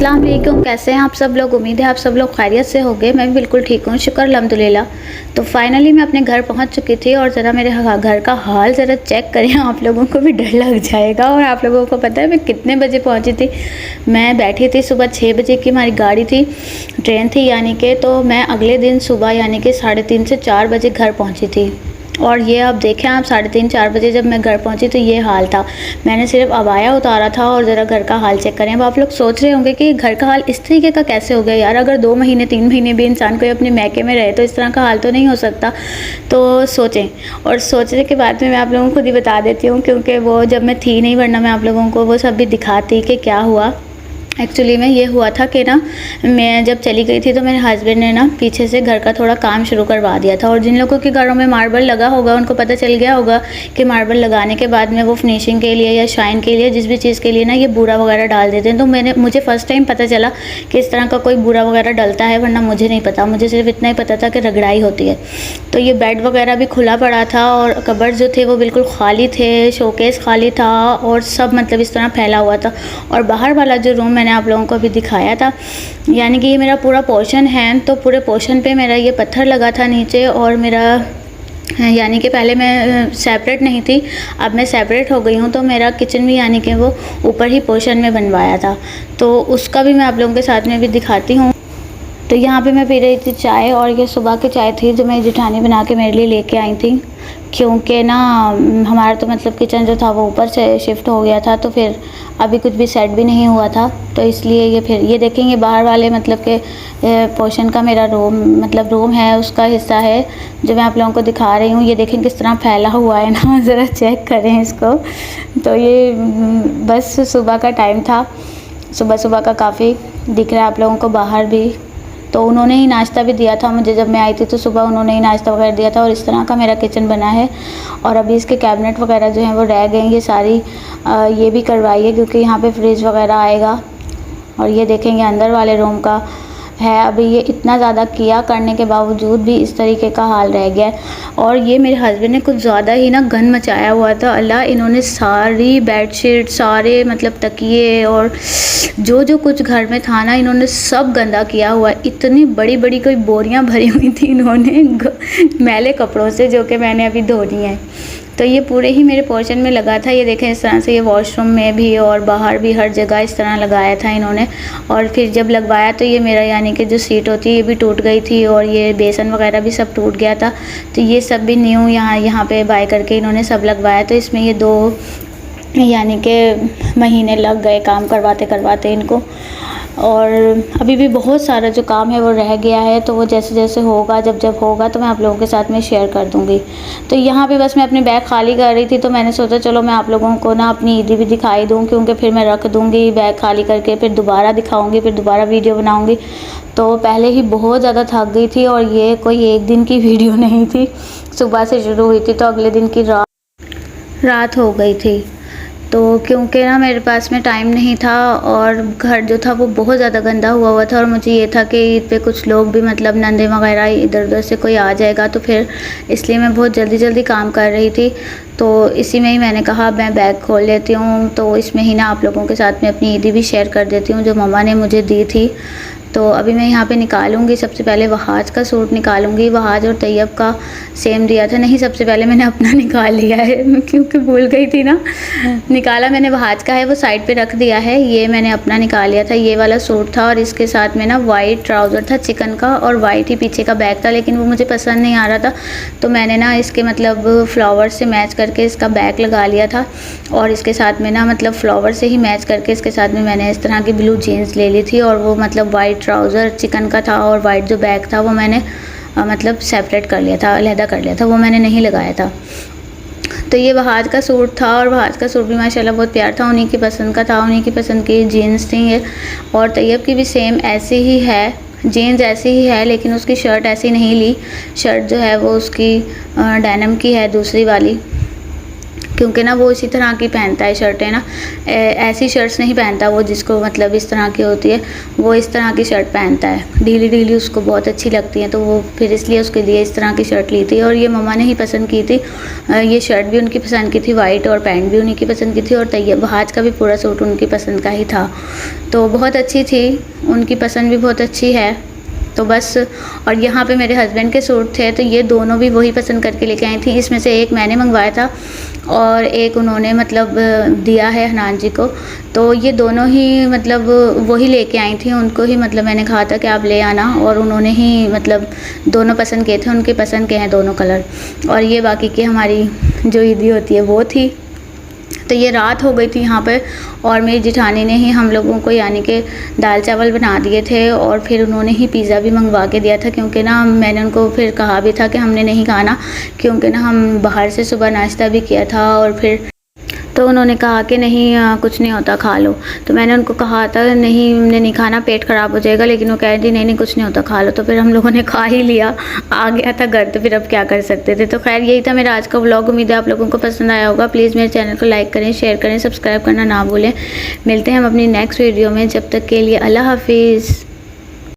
अस्सलाम वालेकुम। कैसे हैं आप सब लोग? उम्मीद है आप सब लोग खैरियत से होंगे। मैं भी बिल्कुल ठीक हूँ, शुक्र अल्हम्दुलिल्लाह। तो फाइनली मैं अपने घर पहुँच चुकी थी और ज़रा मेरे घर का हाल ज़रा चेक करें, आप लोगों को भी डर लग जाएगा। और आप लोगों को पता है मैं कितने बजे पहुँची थी? मैं बैठी थी सुबह 6 बजे की हमारी गाड़ी थी, ट्रेन थी यानी कि। तो मैं अगले दिन सुबह यानी कि 3:30 से 4 बजे घर पहुँची थी। और ये अब देखें आप 3:30-4 बजे जब मैं घर पहुंची तो ये हाल था। मैंने सिर्फ अबाया उतारा था और ज़रा घर का हाल चेक करें। अब आप लोग सोच रहे होंगे कि घर का हाल इस तरीके का कैसे हो गया यार, अगर 2 महीने 3 महीने भी इंसान कोई अपने मैके में रहे तो इस तरह का हाल तो नहीं हो सकता। तो सोचें, और सोचने के बाद में मैं आप लोगों को खुद ही बता देती हूँ, क्योंकि वो जब मैं थी नहीं, वरना मैं आप लोगों को वो सब भी दिखाती कि क्या हुआ। एक्चुअली में ये हुआ था कि ना, मैं जब चली गई थी तो मेरे हस्बैंड ने ना पीछे से घर का थोड़ा काम शुरू करवा दिया था। और जिन लोगों के घरों में मार्बल लगा होगा उनको पता चल गया होगा कि मार्बल लगाने के बाद में वो फिनिशिंग के लिए या शाइन के लिए जिस भी चीज़ के लिए ना ये बूरा वगैरह डाल देते हैं। तो मुझे फ़र्स्ट टाइम पता चला कि इस तरह का कोई बूरा वगैरह डलता है, वरना मुझे नहीं पता। मुझे सिर्फ इतना ही पता था कि रगड़ाई होती है। तो ये बेड वगैरह भी खुला पड़ा था और कबर्ड जो थे वो बिल्कुल खाली थे, शोकेस खाली था और सब मतलब इस तरह फैला हुआ था। और बाहर वाला जो रूम मैंने आप लोगों को अभी दिखाया था, यानी कि ये मेरा पूरा पोर्शन है, तो पूरे पोर्शन पे मेरा ये पत्थर लगा था नीचे। और मेरा यानी कि पहले मैं सेपरेट नहीं थी, अब मैं सेपरेट हो गई हूँ। तो मेरा किचन भी यानी कि वो ऊपर ही पोर्शन में बनवाया था, तो उसका भी मैं आप लोगों के साथ में भी दिखाती हूँ। तो यहाँ पे मैं पी रही थी चाय, और ये सुबह की चाय थी जो मेरी जेठानी बना के मेरे लिए लेके आई थी। क्योंकि ना हमारा तो मतलब किचन जो था वो ऊपर से शिफ्ट हो गया था, तो फिर अभी कुछ भी सेट भी नहीं हुआ था, तो इसलिए ये फिर ये देखेंगे बाहर वाले मतलब के पोर्शन का मेरा रूम है, उसका हिस्सा है जो मैं आप लोगों को दिखा रही हूँ। ये देखें किस तरह फैला हुआ है ना, ज़रा चेक करें इसको। तो ये बस सुबह का टाइम था, सुबह का काफ़ी दिख रहा है आप लोगों को बाहर भी। तो उन्होंने ही नाश्ता भी दिया था मुझे, जब मैं आई थी तो सुबह उन्होंने ही नाश्ता वगैरह दिया था। और इस तरह का मेरा किचन बना है। और अभी इसके कैबिनेट वगैरह जो हैं वो रह गए, ये सारी ये भी करवाई है क्योंकि यहाँ पे फ्रिज वगैरह आएगा। और ये देखेंगे अंदर वाले रूम का है। अभी ये इतना ज़्यादा किया करने के बावजूद भी इस तरीके का हाल रह गया है। और ये मेरे हस्बैंड ने कुछ ज़्यादा ही ना गन मचाया हुआ था। अल्लाह, इन्होंने सारी बेडशीट, सारे मतलब तकिए और जो कुछ घर में था ना, इन्होंने सब गंदा किया हुआ है। इतनी बड़ी बड़ी कोई बोरियां भरी हुई थी इन्होंने मैले कपड़ों से, जो कि मैंने अभी धोनी है। तो ये पूरे ही मेरे पोर्शन में लगा था। ये देखें इस तरह से, ये वॉशरूम में भी और बाहर भी हर जगह इस तरह लगाया था इन्होंने। और फिर जब लगवाया तो ये मेरा यानी कि जो सीट होती है ये भी टूट गई थी, और ये बेसन वगैरह भी सब टूट गया था। तो ये सब भी न्यू यहाँ पे बाय करके इन्होंने सब लगवाया। तो इसमें ये 2 यानी कि महीने लग गए काम करवाते करवाते इनको। और अभी भी बहुत सारा जो काम है वो रह गया है, तो वो जैसे जैसे होगा, जब होगा तो मैं आप लोगों के साथ में शेयर कर दूँगी। तो यहाँ पे बस मैं अपने बैग खाली कर रही थी, तो मैंने सोचा चलो मैं आप लोगों को ना अपनी ईदी भी दिखाई दूँ, क्योंकि फिर मैं रख दूँगी बैग खाली करके, फिर दोबारा दिखाऊँगी, फिर दोबारा वीडियो बनाऊँगी। तो पहले ही बहुत ज़्यादा थक गई थी, और ये कोई एक दिन की वीडियो नहीं थी, सुबह से शुरू हुई थी तो अगले दिन की रात हो गई थी। तो क्योंकि ना मेरे पास में टाइम नहीं था, और घर जो था वो बहुत ज़्यादा गंदा हुआ था। और मुझे ये था कि ईद पे कुछ लोग भी मतलब नंदे वगैरह इधर उधर से कोई आ जाएगा, तो फिर इसलिए मैं बहुत जल्दी काम कर रही थी। तो इसी में ही मैंने कहा मैं बैग खोल लेती हूँ, तो इसमें ही ना आप लोगों के साथ में अपनी ईदी भी शेयर कर देती हूँ जो मम्मा ने मुझे दी थी। तो अभी मैं यहाँ पे निकालूंगी, सबसे पहले वहाज का सूट निकालूंगी। वहाज और तैयब का सेम दिया था, नहीं सबसे पहले मैंने अपना निकाल लिया है क्योंकि भूल गई थी ना। निकाला मैंने वहाज का है, वो साइड पे रख दिया है। ये मैंने अपना निकाल लिया था, ये वाला सूट था। और इसके साथ में ना वाइट ट्राउज़र था चिकन का, और वाइट ही पीछे का बैग था, लेकिन वो मुझे पसंद नहीं आ रहा था। तो मैंने ना इसके मतलब फ्लावर से मैच करके इसका बैग लगा लिया था। और इसके साथ में ना मतलब फ्लावर से ही मैच करके इसके साथ में मैंने इस तरह की ब्लू जीन्स ले ली थी। और वो मतलब वाइट ट्राउज़र चिकन का था, और वाइट जो बैग था वो मैंने मतलब सेपरेट कर लिया था, अलहदा कर लिया था, वो मैंने नहीं लगाया था। तो ये वहाज का सूट था, और वहाज का सूट भी माशाल्लाह बहुत प्यार था, उन्हीं की पसंद का था, उन्हीं की पसंद की जीन्स थी ये। और तैयब की भी सेम ऐसी ही है, जीन्स ऐसी ही है, लेकिन उसकी शर्ट ऐसी नहीं ली। शर्ट जो है वो उसकी डेनिम की है, दूसरी वाली। क्योंकि ना वो इसी तरह की पहनता है शर्टें ना, ऐसी शर्ट्स नहीं पहनता वो जिसको मतलब इस तरह की होती है, वो इस तरह की शर्ट पहनता है, ढीली ढीली उसको बहुत अच्छी लगती है। तो वो फिर इसलिए उसके लिए इस तरह की शर्ट ली थी, और ये मम्मा ने ही पसंद की थी। ये शर्ट भी उनकी पसंद की थी वाइट, और पैंट भी उन्हीं की पसंद की थी, और तैयब आज का भी पूरा सूट उनकी पसंद का ही था। तो बहुत अच्छी थी, उनकी पसंद भी बहुत अच्छी है। तो बस, और यहाँ पे मेरे हस्बैंड के सूट थे, तो ये दोनों भी वही पसंद करके लेके आई थी। इसमें से एक मैंने मंगवाया था और एक उन्होंने मतलब दिया है हनान जी को। तो ये दोनों ही मतलब वही लेके आई थी, उनको ही मतलब मैंने कहा था कि आप ले आना, और उन्होंने ही मतलब दोनों पसंद किए थे, उनके पसंद के हैं दोनों कलर। और ये बाकी की हमारी जो ईदी होती है वो थी। तो ये रात हो गई थी यहाँ पे, और मेरी जेठानी ने ही हम लोगों को यानी कि दाल चावल बना दिए थे, और फिर उन्होंने ही पिज़्ज़ा भी मंगवा के दिया था, क्योंकि ना मैंने उनको फिर कहा भी था कि हमने नहीं खाना, क्योंकि ना हम बाहर से सुबह नाश्ता भी किया था। और फिर तो उन्होंने कहा कि नहीं कुछ नहीं होता खा लो। तो मैंने उनको कहा था नहीं हमने नहीं खाना, पेट ख़राब हो जाएगा, लेकिन वो कह रही थी नहीं नहीं कुछ नहीं होता खा लो। तो फिर हम लोगों ने खा ही लिया, आ गया था घर, तो फिर अब क्या कर सकते थे। तो खैर यही था मेरा आज का व्लॉग, उम्मीद है आप लोगों को पसंद आया होगा। प्लीज़ मेरे चैनल को लाइक करें, शेयर करें, सब्सक्राइब करना ना भूलें। मिलते हैं हम अपनी नेक्स्ट वीडियो में, जब तक के लिए अल्लाह हाफिज़।